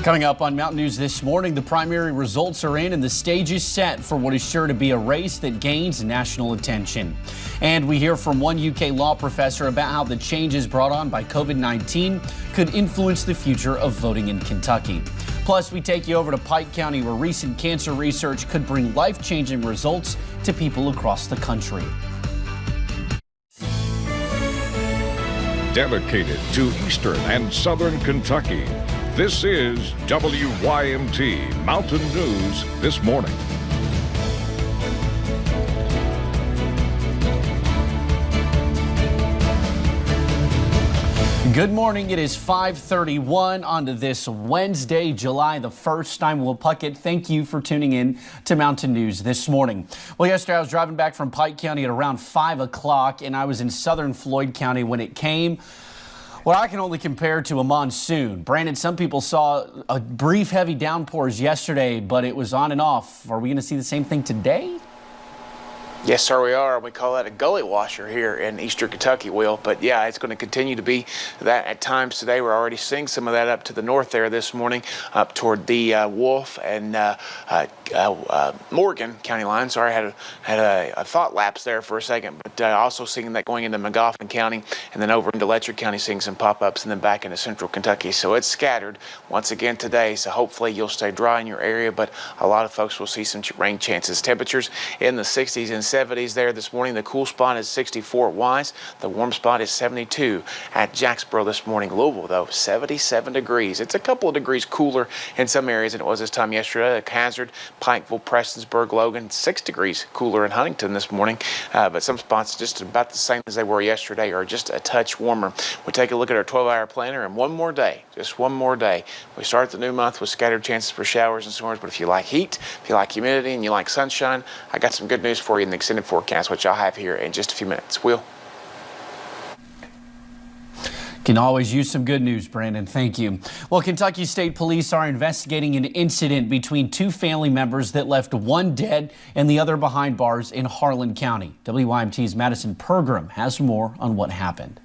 Coming up on Mountain News this morning, the primary results are in and the stage is set for what is sure to be a race that gains national attention. And we hear from one UK law professor about how the changes brought on by COVID-19 could influence the future of voting in Kentucky. Plus, we take you over to Pike County, where recent cancer research could bring life-changing results to people across the country. Dedicated to Eastern and Southern Kentucky, this is WYMT Mountain News This Morning. Good morning. It is 5:31 on to this Wednesday, July the 1st. I'm Will Puckett. Thank you for tuning in to Mountain News This Morning. Well, yesterday I was driving back from Pike County at around 5 o'clock, and I was in southern Floyd County when it came what I can only compare to a monsoon. Brandon, some people saw a brief heavy downpours yesterday, but it was on and off. Are we going to see the same thing today? Yes, sir, we are. We call that a gully washer here in eastern Kentucky, Will. But yeah, it's going to continue to be that at times today. We're already seeing some of that up to the north there this morning, up toward the Wolf and Morgan County line. Sorry, I had a thought lapse there for a second. But also seeing that going into McGrath County and then over into Letcher County, seeing some pop-ups and then back into central Kentucky. So it's scattered once again today. So hopefully you'll stay dry in your area, but a lot of folks will see some rain chances. Temperatures in the 60s and 70s there this morning. The cool spot is 64 at Wise. The warm spot is 72 at Jacksboro this morning. Louisville, though, 77 degrees. It's a couple of degrees cooler in some areas than it was this time yesterday. Hazard, Pikeville, Prestonsburg, Logan, 6 degrees cooler in Huntington this morning. But some spots just about the same as they were yesterday, or just a touch warmer. We take a look at our 12-hour planner, and one more day, just one more day. We start the new month with scattered chances for showers and storms. But if you like heat, if you like humidity, and you like sunshine, I got some good news for you in the extended forecast, which I'll have here in just a few minutes. Will? Can always use some good news, Brandon. Thank you. Well, Kentucky State Police are investigating an incident between two family members that left one dead and the other behind bars in Harlan County. WYMT's Madison Pergram has more on what happened.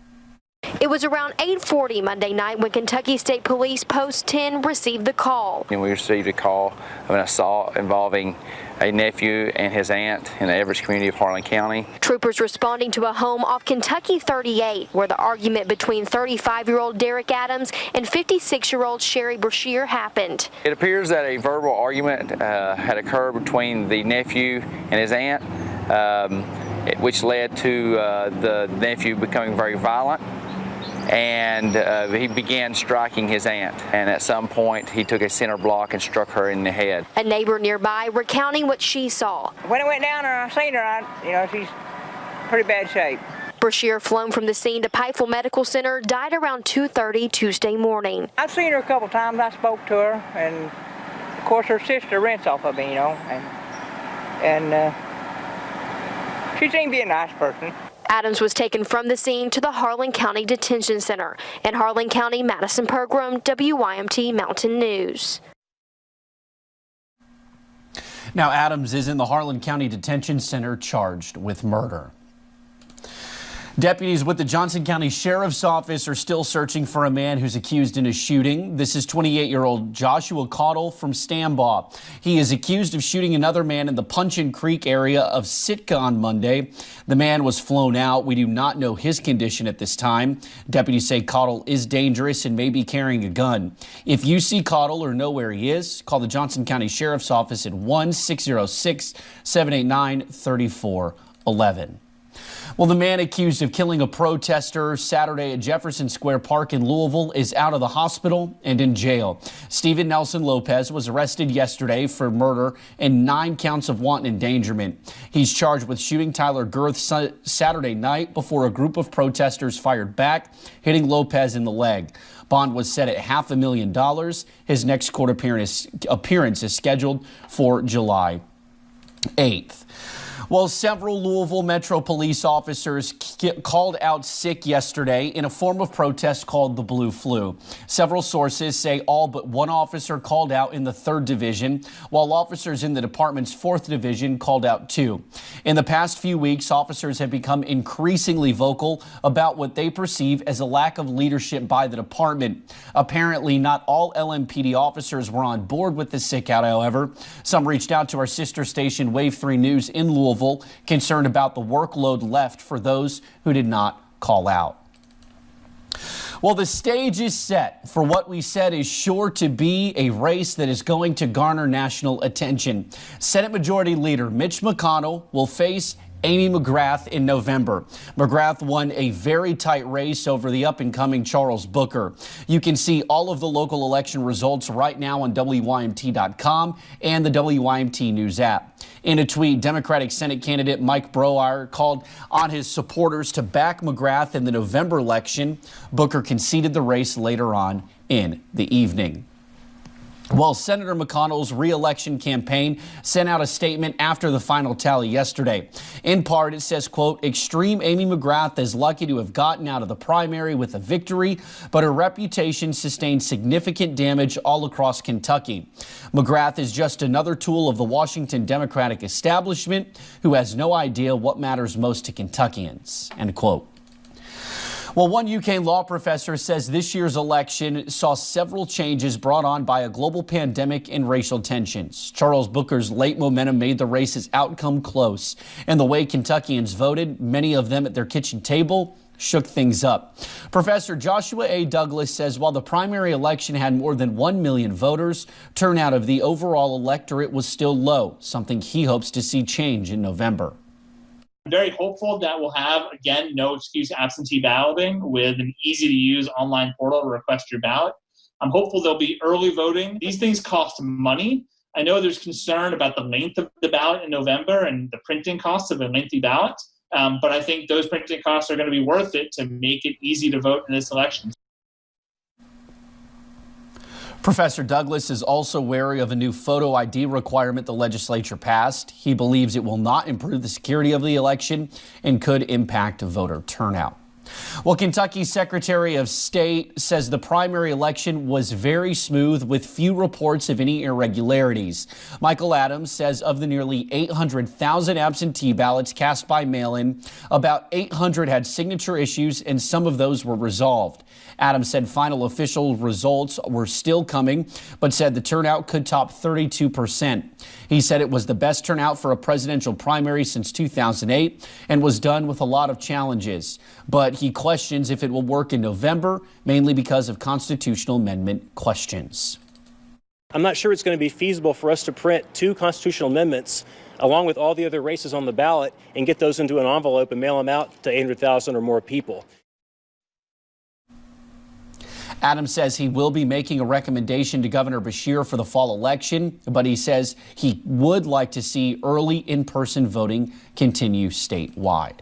It was around 8:40 Monday night when Kentucky State Police Post 10 received the call. And we received a call of an assault involving a nephew and his aunt in the Everett community of Harlan County. Troopers responding to a home off Kentucky 38, where the argument between 35-year-old Derek Adams and 56-year-old Sherry Brashear happened. It appears that a verbal argument had occurred between the nephew and his aunt, which led to the nephew becoming very violent. And he began striking his aunt, and at some point he took a center block and struck her in the head. A neighbor nearby recounting what she saw. When I went down there, I seen her. She's pretty bad shape. Brashear, flown from the scene to Pikeville Medical Center, died around 2:30 Tuesday morning. I've seen her a couple times. I spoke to her, and of course her sister rents off of me, and she seemed to be a nice person. Adams was taken from the scene to the Harlan County Detention Center. In Harlan County, Madison Pergram, WYMT Mountain News. Now, Adams is in the Harlan County Detention Center charged with murder. Deputies with the Johnson County Sheriff's Office are still searching for a man who's accused in a shooting. This is 28-year-old Joshua Caudill from Stambaugh. He is accused of shooting another man in the Punchin Creek area of Sitka on Monday. The man was flown out. We do not know his condition at this time. Deputies say Caudill is dangerous and may be carrying a gun. If you see Caudill or know where he is, call the Johnson County Sheriff's Office at 1-606-789-3411. Well, the man accused of killing a protester Saturday at Jefferson Square Park in Louisville is out of the hospital and in jail. Stephen Nelson Lopez was arrested yesterday for murder and 9 counts of wanton endangerment. He's charged with shooting Tyler Girth Saturday night before a group of protesters fired back, hitting Lopez in the leg. Bond was set at $500,000. His next court appearance is scheduled for July 8th. Well, several Louisville Metro police officers called out sick yesterday in a form of protest called the Blue Flu. Several sources say all but one officer called out in the 3rd Division, while officers in the department's 4th Division called out too. In the past few weeks, officers have become increasingly vocal about what they perceive as a lack of leadership by the department. Apparently, not all LMPD officers were on board with the sick out, however. Some reached out to our sister station, Wave 3 News in Louisville, concerned about the workload left for those who did not call out. Well, the stage is set for what we said is sure to be a race that is going to garner national attention. Senate Majority Leader Mitch McConnell will face Amy McGrath in November. McGrath won a very tight race over the up-and-coming Charles Booker. You can see all of the local election results right now on WYMT.com and the WYMT News app. In a tweet, Democratic Senate candidate Mike Brower called on his supporters to back McGrath in the November election. Booker conceded the race later on in the evening. Well, Senator McConnell's re-election campaign sent out a statement after the final tally yesterday. In part, it says, quote, "Extreme Amy McGrath is lucky to have gotten out of the primary with a victory, but her reputation sustained significant damage all across Kentucky. McGrath is just another tool of the Washington Democratic establishment who has no idea what matters most to Kentuckians," end quote. Well, one UK law professor says this year's election saw several changes brought on by a global pandemic and racial tensions. Charles Booker's late momentum made the race's outcome close, and the way Kentuckians voted, many of them at their kitchen table, shook things up. Professor Joshua A. Douglas says while the primary election had more than 1 million voters, turnout of the overall electorate was still low, something he hopes to see change in November. I'm very hopeful that we'll have, again, no excuse absentee balloting with an easy-to-use online portal to request your ballot. I'm hopeful there'll be early voting. These things cost money. I know there's concern about the length of the ballot in November and the printing costs of a lengthy ballot, but I think those printing costs are going to be worth it to make it easy to vote in this election. Professor Douglas is also wary of a new photo ID requirement the legislature passed. He believes it will not improve the security of the election and could impact voter turnout. Well, Kentucky's Secretary of State says the primary election was very smooth with few reports of any irregularities. Michael Adams says of the nearly 800,000 absentee ballots cast by mail-in, about 800 had signature issues and some of those were resolved. Adams said final official results were still coming, but said the turnout could top 32%. He said it was the best turnout for a presidential primary since 2008 and was done with a lot of challenges. But he questions if it will work in November, mainly because of constitutional amendment questions. I'm not sure it's going to be feasible for us to print 2 constitutional amendments along with all the other races on the ballot and get those into an envelope and mail them out to 800,000 or more people. Adams says he will be making a recommendation to Governor Beshear for the fall election, but he says he would like to see early in-person voting continue statewide.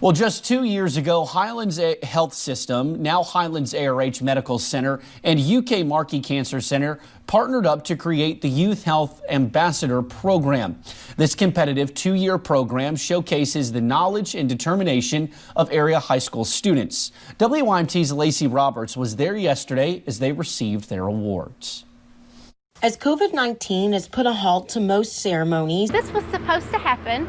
Well, just 2 years ago, Highlands Health System, now Highlands ARH Medical Center, and UK Markey Cancer Center partnered up to create the Youth Health Ambassador Program. This competitive 2-year program showcases the knowledge and determination of area high school students. WYMT's Lacey Roberts was there yesterday as they received their awards. As COVID-19 has put a halt to most ceremonies. This was supposed to happen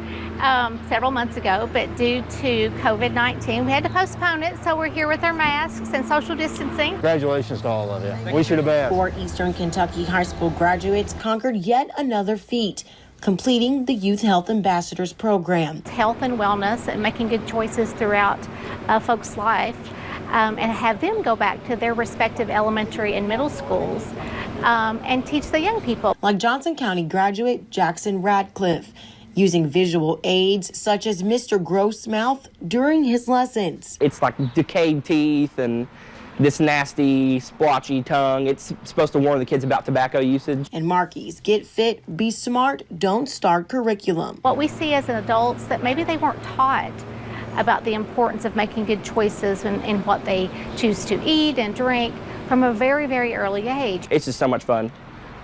several months ago, but due to COVID-19, we had to postpone it, so we're here with our masks and social distancing. Congratulations to all of you. Wish you the best. 4 Eastern Kentucky high school graduates conquered yet another feat, completing the Youth Health Ambassadors Program. Health and wellness and making good choices throughout folks' life, and have them go back to their respective elementary and middle schools and teach the young people. Like Johnson County graduate Jackson Radcliffe, using visual aids such as Mr. Grossmouth during his lessons. It's like decayed teeth and this nasty, splotchy tongue. It's supposed to warn the kids about tobacco usage. And Markey's Get Fit, Be Smart, Don't Start curriculum. What we see as adults that maybe they weren't taught about the importance of making good choices in what they choose to eat and drink from a very, very early age. It's just so much fun.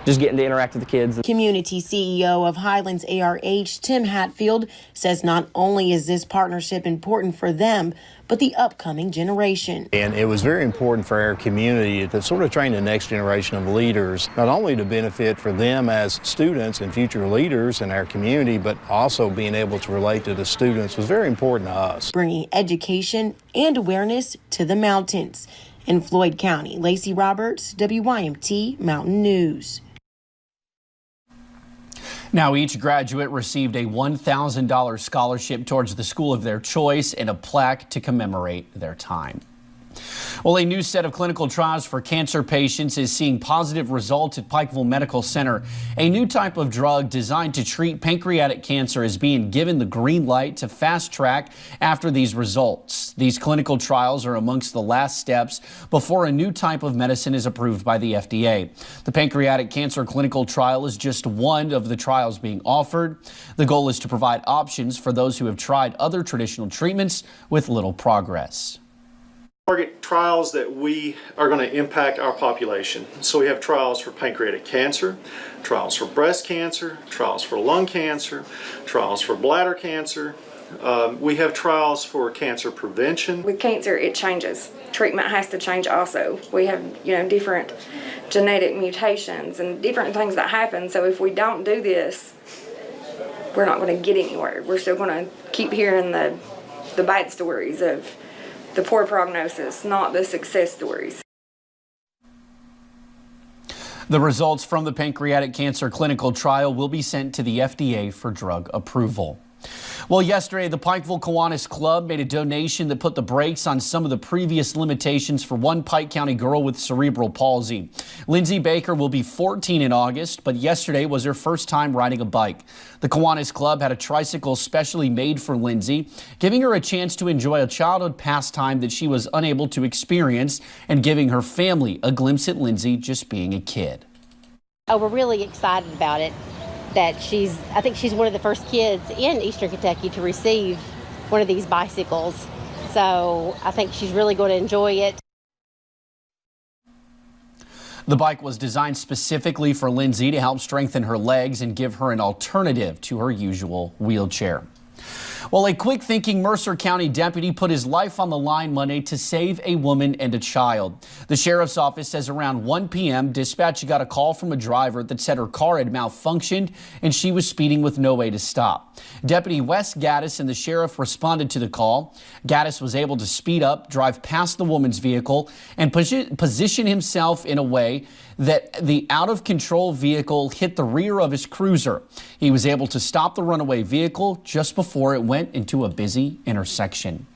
just getting to interact with the kids. Community CEO of Highlands ARH, Tim Hatfield, says not only is this partnership important for them, but the upcoming generation. And it was very important for our community to sort of train the next generation of leaders, not only to benefit for them as students and future leaders in our community, but also being able to relate to the students was very important to us. Bringing education and awareness to the mountains. In Floyd County, Lacey Roberts, WYMT Mountain News. Now, each graduate received a $1,000 scholarship towards the school of their choice and a plaque to commemorate their time. Well, a new set of clinical trials for cancer patients is seeing positive results at Pikeville Medical Center. A new type of drug designed to treat pancreatic cancer is being given the green light to fast track after these results. These clinical trials are amongst the last steps before a new type of medicine is approved by the FDA. The pancreatic cancer clinical trial is just one of the trials being offered. The goal is to provide options for those who have tried other traditional treatments with little progress. Target trials that we are going to impact our population. So we have trials for pancreatic cancer, trials for breast cancer, trials for lung cancer, trials for bladder cancer. We have trials for cancer prevention. With cancer, it changes. Treatment has to change also. We have, different genetic mutations and different things that happen. So if we don't do this, we're not going to get anywhere. We're still going to keep hearing the bad stories of the poor prognosis, not the success stories. The results from the pancreatic cancer clinical trial will be sent to the FDA for drug approval. Well, yesterday, the Pikeville Kiwanis Club made a donation that put the brakes on some of the previous limitations for one Pike County girl with cerebral palsy. Lindsay Baker will be 14 in August, but yesterday was her first time riding a bike. The Kiwanis Club had a tricycle specially made for Lindsay, giving her a chance to enjoy a childhood pastime that she was unable to experience and giving her family a glimpse at Lindsay just being a kid. Oh, we're really excited about it. That I think she's one of the first kids in Eastern Kentucky to receive one of these bicycles. So I think she's really going to enjoy it. The bike was designed specifically for Lindsay to help strengthen her legs and give her an alternative to her usual wheelchair. Well, a quick-thinking Mercer County deputy put his life on the line Monday to save a woman and a child. The sheriff's office says around 1 p.m., dispatch got a call from a driver that said her car had malfunctioned and she was speeding with no way to stop. Deputy Wes Gaddis and the sheriff responded to the call. Gaddis was able to speed up, drive past the woman's vehicle, and position himself in a way that the out-of-control vehicle hit the rear of his cruiser. He was able to stop the runaway vehicle just before it went into a busy intersection.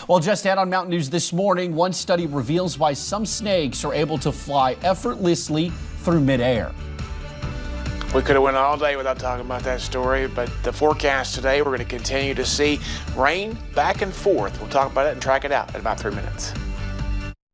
Well, just ahead on Mountain News this morning, one study reveals why some snakes are able to fly effortlessly through midair. We could have went all day without talking about that story, but the forecast today, we're going to continue to see rain back and forth. We'll talk about it and track it out in about 3 minutes.